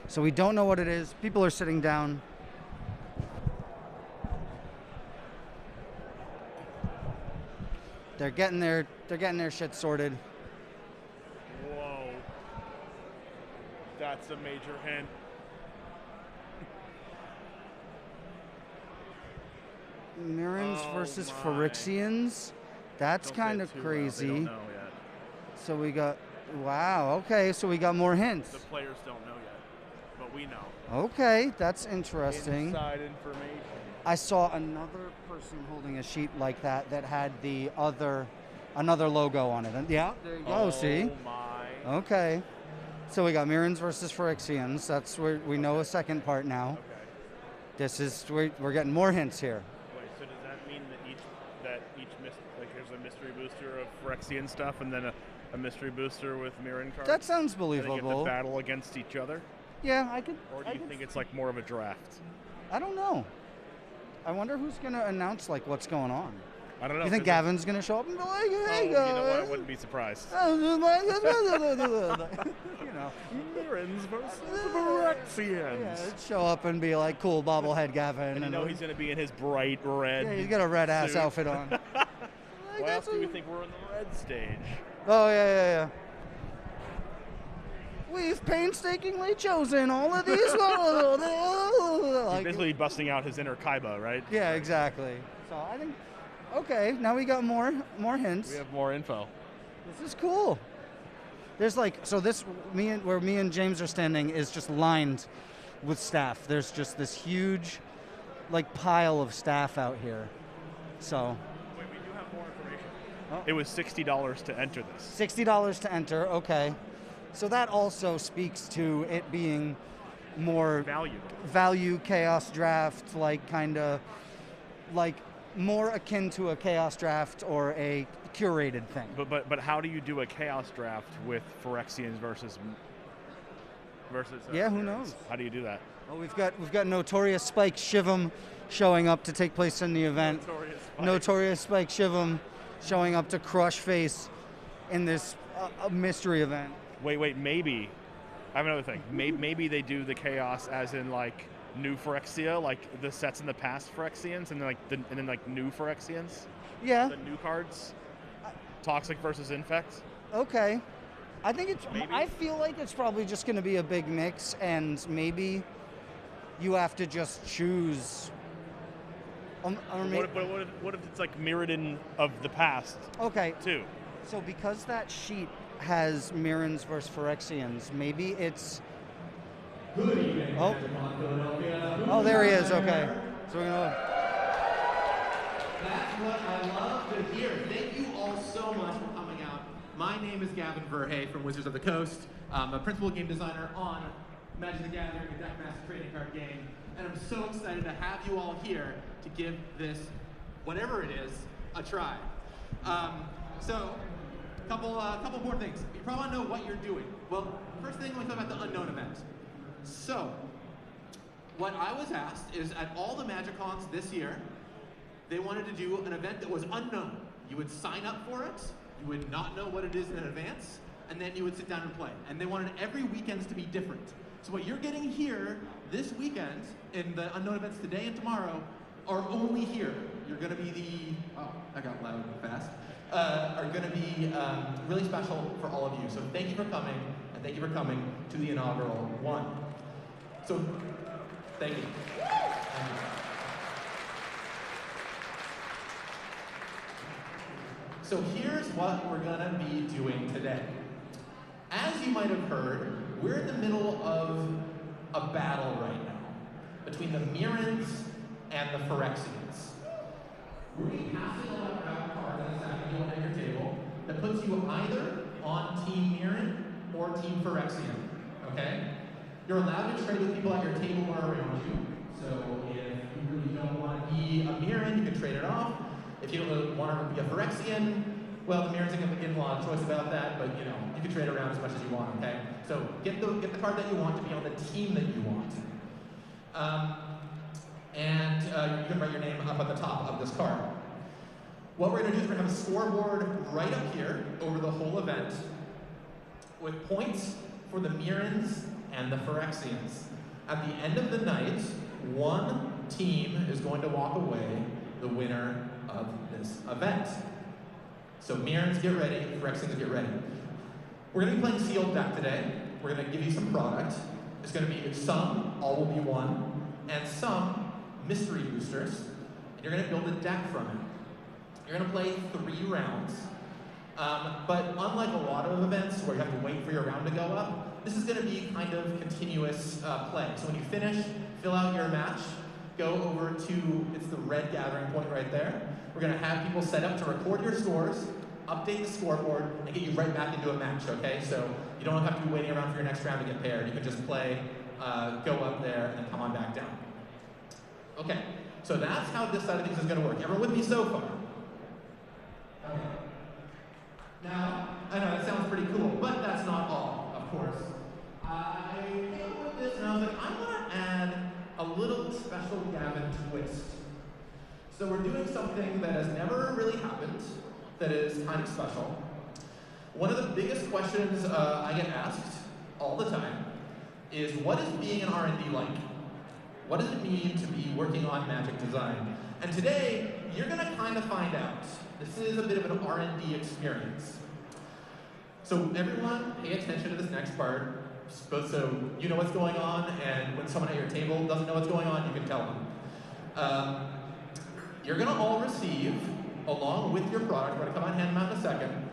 So we don't know what it is. People are sitting down. They're getting their shit sorted. Whoa. That's a major hint. Mirrans versus my. Phyrexians. That's kind of crazy. They don't know yet. So we got, wow, okay, so we got more hints. The players don't know yet, but we know. Okay, that's interesting. Inside information. I saw another person holding a sheet like that that had the another logo on it. And yeah, there you go, see? Oh my. Okay. So we got Mirrans versus Phyrexians. That's where we know a second part now. Okay. This is, we're getting more hints here. Wait, so does that mean that each like there's a mystery booster of Phyrexian stuff and then a mystery booster with Mirren cards? That sounds And they get to believable. battle against each other? Yeah, I could. Or do you think it's like more of a draft? I don't know. I wonder who's going to announce like what's going on. I don't know. You think Gavin's going to show up and be like, hey, you know what? I wouldn't be surprised. you know. Mirrens versus Phyrexians. Yeah, show up and be like, cool, bobblehead Gavin. And you know he's going to be in his bright red Yeah, he's got a red ass suit. outfit on. Why else do we think we're in the red stage? Oh, yeah. We've painstakingly chosen all of these. He's basically busting out his inner Kaiba, right? Yeah, exactly. So I think, okay, now we got more hints. We have more info. This is cool. There's like, so this, where me and James are standing is just lined with staff. There's just this huge, like, pile of staff out here. So. Wait, we do have more information. Oh. It was $60 to enter this. $60 to enter, okay. So that also speaks to it being more value chaos draft, like kind of like more akin to a chaos draft or a curated thing. But how do you do a chaos draft with Phyrexians versus yeah, who knows? How do you do that? Well, we've got Notorious Spike Shivam showing up to take place in the event. Notorious Spike Shivam showing up to crush face in this mystery event. Wait, maybe. I have another thing. Maybe they do the chaos as in like new Phyrexia, like the sets in the past Phyrexians, and then like new Phyrexians. Yeah. The new cards. Toxic versus Infect. Okay. I think it's. Maybe. I feel like it's probably just going to be a big mix, and maybe you have to just choose. Or what if it's like Mirrodin of the past? Okay. Too. So because that sheet has Mirrans versus Phyrexians, maybe it's. Oh, there he is. Okay. So we're gonna. That's what I love to hear. Thank you all so much for coming out. My name is Gavin Verhey from Wizards of the Coast. I'm a principal game designer on Magic the Gathering, a Deckmaster trading card game, and I'm so excited to have you all here to give this, whatever it is, a try. So, couple more things. You probably want to know what you're doing. Well, first thing, we talk about the unknown event. So, what I was asked is at all the Magicons this year, they wanted to do an event that was unknown. You would sign up for it, you would not know what it is in advance, and then you would sit down and play. And they wanted every weekend to be different. So what you're getting here this weekend, in the unknown events today and tomorrow, are only here. You're gonna be the, oh, I got loud fast, are gonna be really special for all of you. So thank you for coming, and thank you for coming to the inaugural one. So, thank you. Thank you. So here's what we're gonna be doing today. As you might have heard, we're in the middle of a battle right now between the Mirrans and the Phyrexians. We're going to be passing around a card that's happening at your table that puts you either on Team Mirran or Team Phyrexian, okay? You're allowed to trade with people at your table or around you. So if you really don't want to be a Mirran, you can trade it off. If you don't want to be a Phyrexian, well, the Mirrans are going to get a lot of choice about that, but you know, you can trade around as much as you want, okay? So get the card that you want to be on the team that you want. You can write your name up at the top of this card. What we're going to do is we're going to have a scoreboard right up here over the whole event with points for the Mirrans and the Phyrexians. At the end of the night, one team is going to walk away the winner of this event. So Mirrans, get ready, Phyrexians, get ready. We're going to be playing sealed deck today. We're going to give you some product. It's going to be some all will be one, and some mystery boosters. And you're going to build a deck from it. You're going to play 3 rounds. But unlike a lot of events where you have to wait for your round to go up, this is going to be kind of continuous play. So when you finish, fill out your match, go over to, it's the red gathering point right there. We're going to have people set up to record your scores, update the scoreboard, and get you right back into a match, okay? So you don't have to be waiting around for your next round to get paired. You can just play, go up there, and then come on back down. Okay, so that's how this side of things is going to work. Everyone with me so far? Okay. Now, I know that sounds pretty cool, but that's not all, of course. I came with this and I was like, I want to add a little special Gavin twist. So we're doing something that has never really happened, that is kind of special. One of the biggest questions I get asked all the time is, what is being an R&D like? What does it mean to be working on Magic design? And today, you're going to kind of find out. This is a bit of an R&D experience. So everyone, pay attention to this next part, both so you know what's going on, and when someone at your table doesn't know what's going on, you can tell them. You're going to all receive, along with your product, we're going to come on hand them out in a second,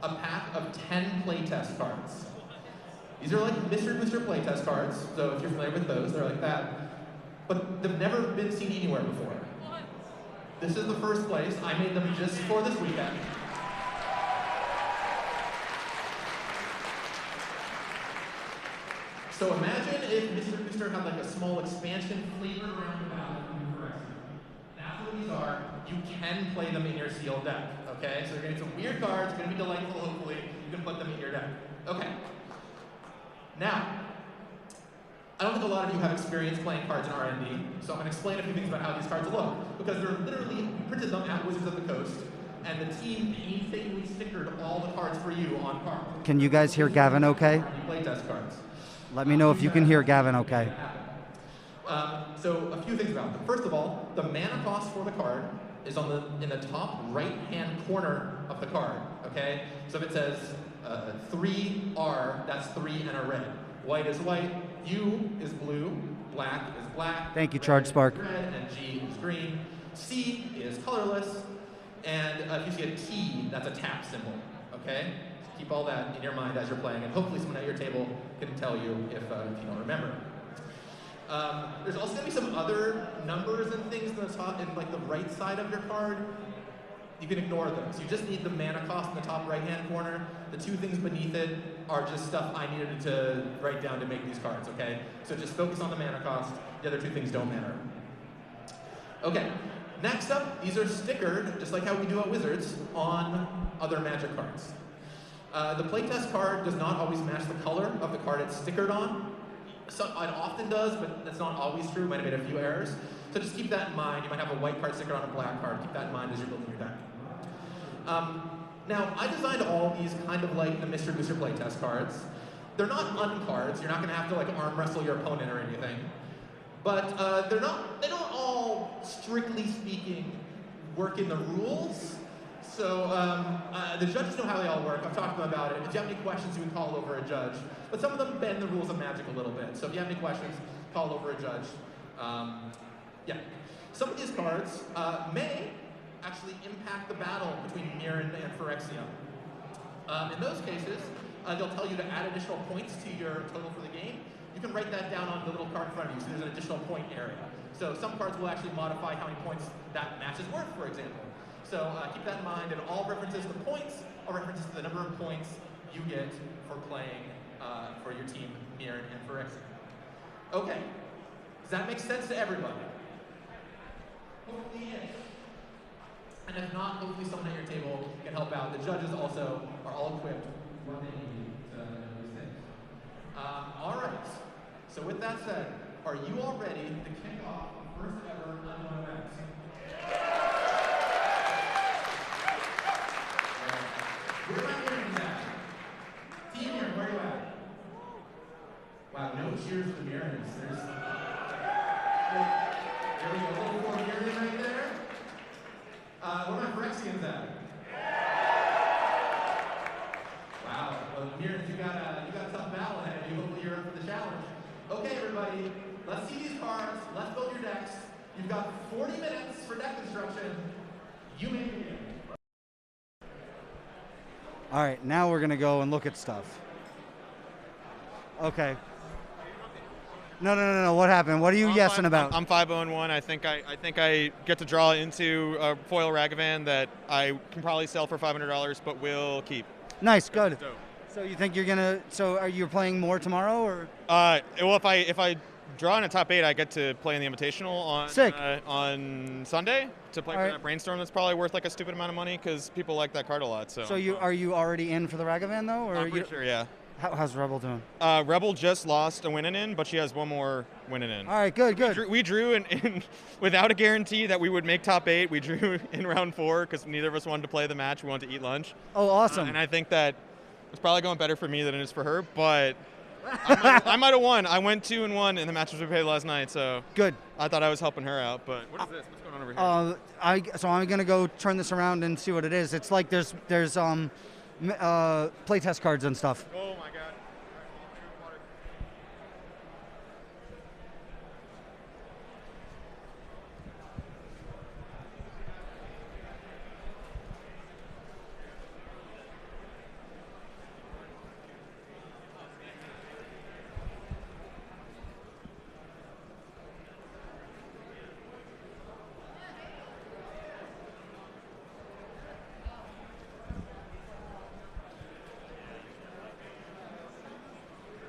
a pack of 10 playtest cards. These are like Mystery Booster playtest cards, so if you're familiar with those, they're like that. But they've never been seen anywhere before. This is the first place. I made them just for this weekend. So imagine if Mr. Booster had like a small expansion flavored around the battle. That's what these are. You can play them in your sealed deck, okay? So you're getting some weird cards, it's gonna be delightful, hopefully. You can put them in your deck. Okay. Now, I don't think a lot of you have experience playing cards in R&D, so I'm going to explain a few things about how these cards look, because they're literally, we printed them at Wizards of the Coast, and the team painstakingly stickered all the cards for you on cards. Can you guys hear Gavin okay? Playtest cards. Let me know if you can hear Gavin okay. So a few things about them. First of all, the mana cost for the card is in the top right-hand corner of the card, okay? So if it says 3R, that's 3 and a red. White is white, U is blue, black is black. Thank you, Charge Spark. Red, and G is green. C is colorless, and if you see a T, that's a tap symbol, okay? So keep all that in your mind as you're playing, and hopefully someone at your table can tell you if you don't remember. There's also going to be some other numbers and things in the top, in like the right side of your card. You can ignore those. You just need the mana cost in the top right-hand corner. The 2 things beneath it are just stuff I needed to write down to make these cards, okay? So just focus on the mana cost. The other 2 things don't matter. Okay, next up, these are stickered, just like how we do at Wizards, on other Magic cards. The playtest card does not always match the color of the card it's stickered on. So it often does, but that's not always true. Might have made a few errors. So just keep that in mind. You might have a white card stickered on a black card. Keep that in mind as you're building your deck. Now, I designed all these kind of like the Mr. Booster playtest cards. They're not uncards. You're not going to have to like arm wrestle your opponent or anything. But they don't all, strictly speaking, work in the rules. So the judges know how they all work. I've talked to them about it. If you have any questions, you can call over a judge. But some of them bend the rules of Magic a little bit. So if you have any questions, call over a judge. Yeah. Some of these cards may actually impact the battle between Mirren and Phyrexia. In those cases, they'll tell you to add additional points to your total for the game. You can write that down on the little card in front of you, so there's an additional point area. So some cards will actually modify how many points that match is worth, for example. So keep that in mind, and all references to points are references to the number of points you get for playing for your team, Mirren and Phyrexia. Okay, does that make sense to everybody? Hopefully yes. And if not, hopefully someone at your table can help out. The judges also are all equipped with what they need to know these things. All right, so with that said, are you all ready to kick off the first ever unknown event? Where am I hearing that? Team here, where are you at? Wow, No cheers for Mirrors. There we go. A little more Mirrors right there. Where are my Phyrexians at? Wow. Well, Mirrors, you got a tough battle ahead of you. Hopefully you're up for the challenge. Okay, everybody. Let's see these cards. Let's build your decks. You've got 40 minutes for deck construction. You may begin. All right, now we're gonna go and look at stuff. Okay. No. What happened? What are you yesing about? I'm 5-0-1. I think I get to draw into a foil Ragavan that I can probably sell for $500, but will keep. Nice, good. So you think you're gonna? So are you playing more tomorrow, or? Well, if I draw in a top 8, I get to play in the Invitational on Sunday to play for that Brainstorm. That's probably worth like a stupid amount of money because people like that card a lot. So are you already in for the Ragavan though, or? I'm pretty sure, yeah. How's Rebel doing? Rebel just lost a win in, but she has one more win in. All right, good. We drew in without a guarantee that we would make top 8. We drew in round 4 because neither of us wanted to play the match. We wanted to eat lunch. Oh, awesome. And I think that it's probably going better for me than it is for her, but I might have won. I went 2-1 in the matches we played last night, so good. I thought I was helping her out, but what is this? What's going on over here? So I'm gonna go turn this around and see what it is. It's like there's playtest cards and stuff. Oh my god.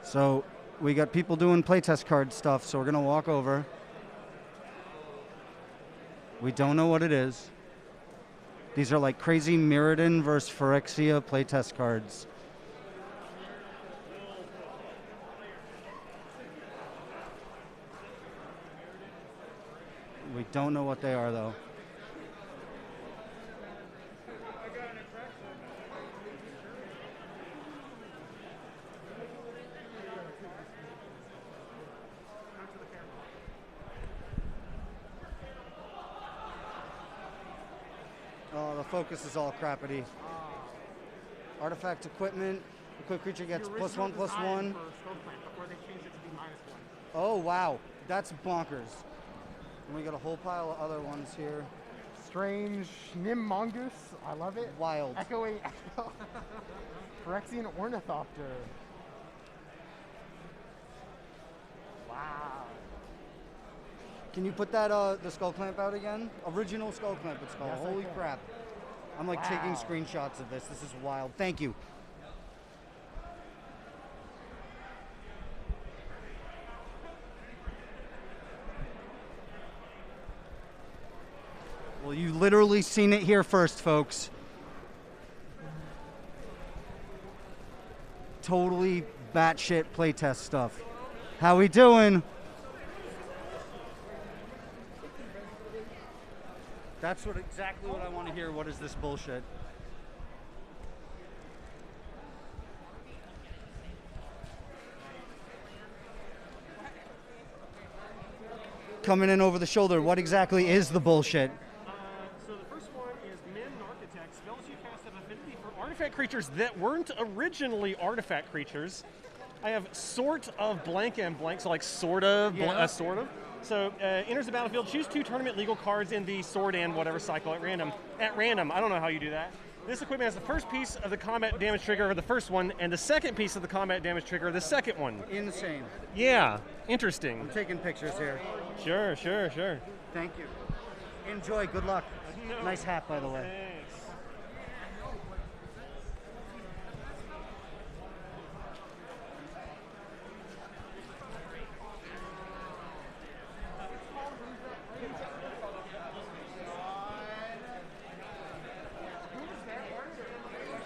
So we got people doing playtest card stuff, so we're gonna walk over. We don't know what it is. These are like crazy Mirrodin versus Phyrexia playtest cards. We don't know what they are though. Oh, the focus is all crappity. Artifact equipment. A quick creature gets +1/+1. Oh, wow. That's bonkers. And we got a whole pile of other ones here. Strange Nim Mongoose. I love it. Wild. Echoing Echo. Phyrexian Ornithopter. Wow. Can you put that the skull clamp out again? Original skull clamp it's called. Yes, Holy crap. I'm like taking screenshots of this. This is wild. Thank you. Well, you literally seen it here first, folks. Totally batshit playtest stuff. How we doing? That's exactly what I want to hear. What is this bullshit? Coming in over the shoulder, what exactly is the bullshit? So the first one is Min Architect. Spells you cast have affinity for artifact creatures that weren't originally artifact creatures. I have sort of blank and blank, so like sort of, sort of. So enters the battlefield, choose 2 tournament legal cards in the sword and whatever cycle at random. At random, I don't know how you do that. This equipment has the first piece of the combat damage trigger of the first one, and the second piece of the combat damage trigger of the second one. Insane. Yeah, interesting. I'm taking pictures here. Sure. Thank you. Enjoy, good luck. No. Nice hat, by the way. Thanks.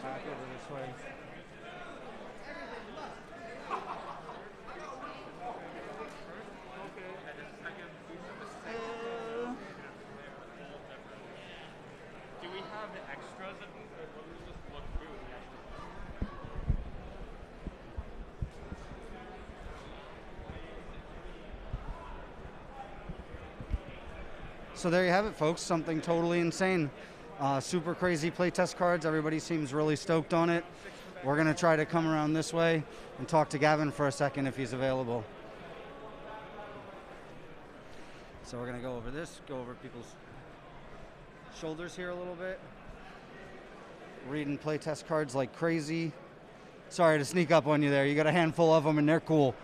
Back over this way. So there you have it, folks. Something totally insane. Super crazy playtest cards. Everybody seems really stoked on it. We're going to try to come around this way and talk to Gavin for a second if he's available. So we're going to go over this, go over people's shoulders here a little bit. Reading playtest cards like crazy. Sorry to sneak up on you there. You got a handful of them and they're cool.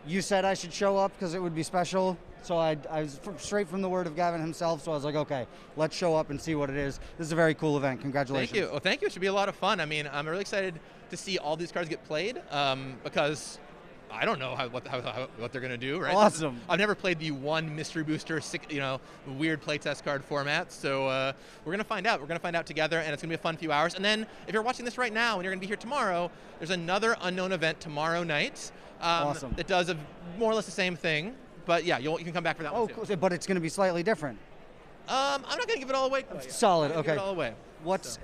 You said I should show up because it would be special, so I was straight from the word of Gavin himself, so I was like, okay, let's show up and see what it is. This is a very cool event. Congratulations. Thank you. Well, thank you. It should be a lot of fun. I mean, I'm really excited to see all these cards get played because I don't know what they're going to do, right? Awesome. I've never played the one mystery booster, weird playtest card format, so we're going to find out. We're going to find out together, and it's going to be a fun few hours. And then if you're watching this right now and you're going to be here tomorrow, there's another unknown event tomorrow night. Awesome. That does more or less the same thing, but yeah, you can come back for that one too. Cool. But it's going to be slightly different. I'm not going to give it all away. Solid. Okay. Give it all away.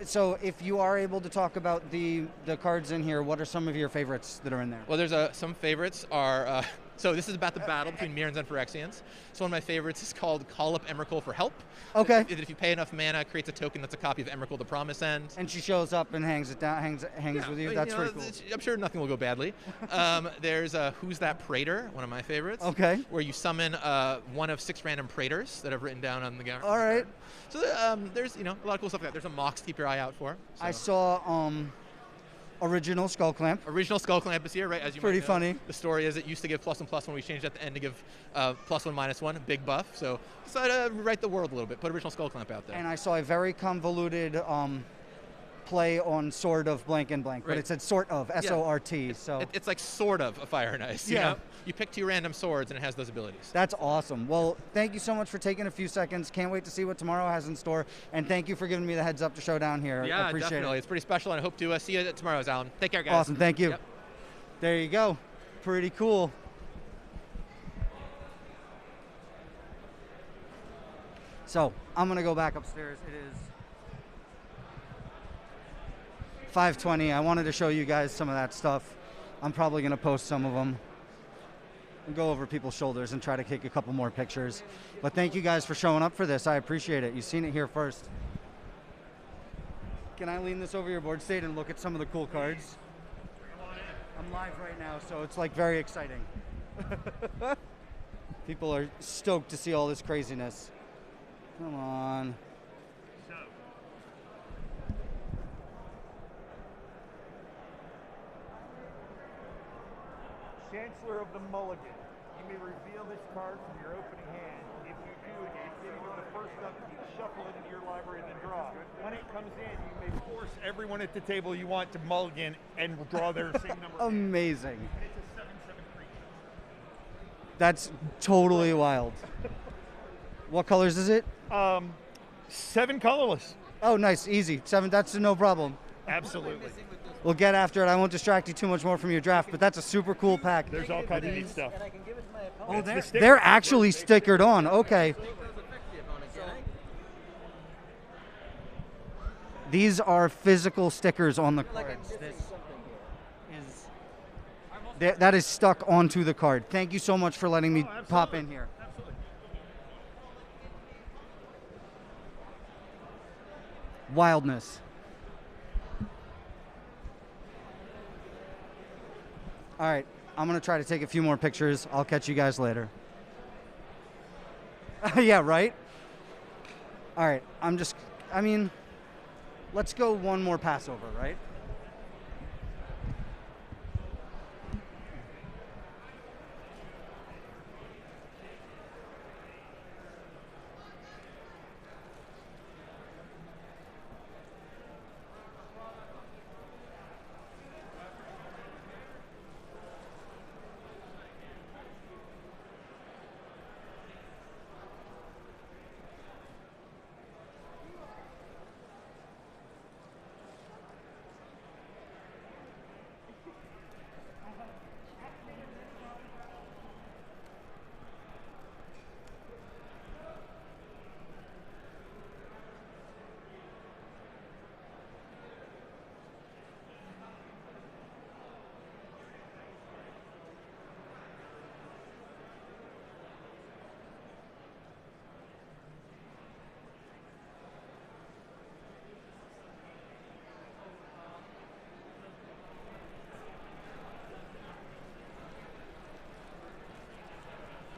So if you are able to talk about the cards in here, what are some of your favorites that are in there? Well, there's some favorites are. So this is about the battle between Mirrans and Phyrexians. So one of my favorites is called Call Up Emrakul for Help. Okay. If you pay enough mana, it creates a token that's a copy of Emrakul the Promise End. And she shows up and hangs with you. That's pretty cool. I'm sure nothing will go badly. There's Who's That Praetor, one of my favorites. Okay. Where you summon one of 6 random Praetors that I've written down on the ground. All right. So there's a lot of cool stuff like that. There's a Mox to keep your eye out for. So. I saw original Skull Clamp. Original Skull Clamp is here, right? As you pretty might know. funny. The story is it used to give +1/+1. We changed at the end to give +1/-1, big buff. So decided to rewrite the world a little bit, put original Skull Clamp out there. And I saw a very convoluted play on Sword of blank and blank, but it said sort of, S-O-R-T. So it's like sort of a Fire and Ice. You know? You pick 2 random swords and it has those abilities. That's awesome. Well, thank you so much for taking a few seconds. Can't wait to see what tomorrow has in store. And thank you for giving me the heads up to show down here. Yeah, I appreciate definitely. it. It's pretty special, and I hope to see you tomorrow, Alan. Take care, guys. Awesome. Thank you. Yep. There you go. Pretty cool. So I'm going to go back upstairs. It is 5:20. I wanted to show you guys some of that stuff. I'm probably going to post some of them and go over people's shoulders and try to take a couple more pictures. But thank you guys for showing up for this. I appreciate it. You've seen it here first. Can I lean this over your board state and look at some of the cool cards? I'm live right now, so it's like very exciting. People are stoked to see all this craziness. Come on. Chancellor of the Mulligan, you may reveal this card from your opening hand. If you do, it's given you the first upkeep, shuffle it into your library, and then draw. When it comes in, you may force everyone at the table you want to mulligan and draw their same number. Amazing. And it's a 7/7 creature. That's totally wild. What colors is it? 7 colorless. Oh, nice, easy. 7, that's no problem. Absolutely. We'll get after it. I won't distract you too much more from your draft, but that's a super cool pack. There's all kinds of neat stuff. Oh, they're actually stickered on. Okay. These are physical stickers on the cards. That is stuck onto the card. Thank you so much for letting me pop in here. Wildness. All right, I'm going to try to take a few more pictures. I'll catch you guys later. Yeah, right? All right, let's go one more Passover, right?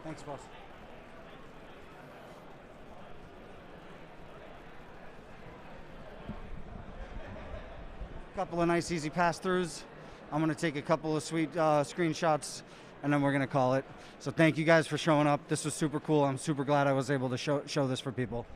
Thanks, boss. Couple of nice, easy pass-throughs. I'm going to take a couple of sweet screenshots, and then we're going to call it. So thank you guys for showing up. This was super cool. I'm super glad I was able to show this for people.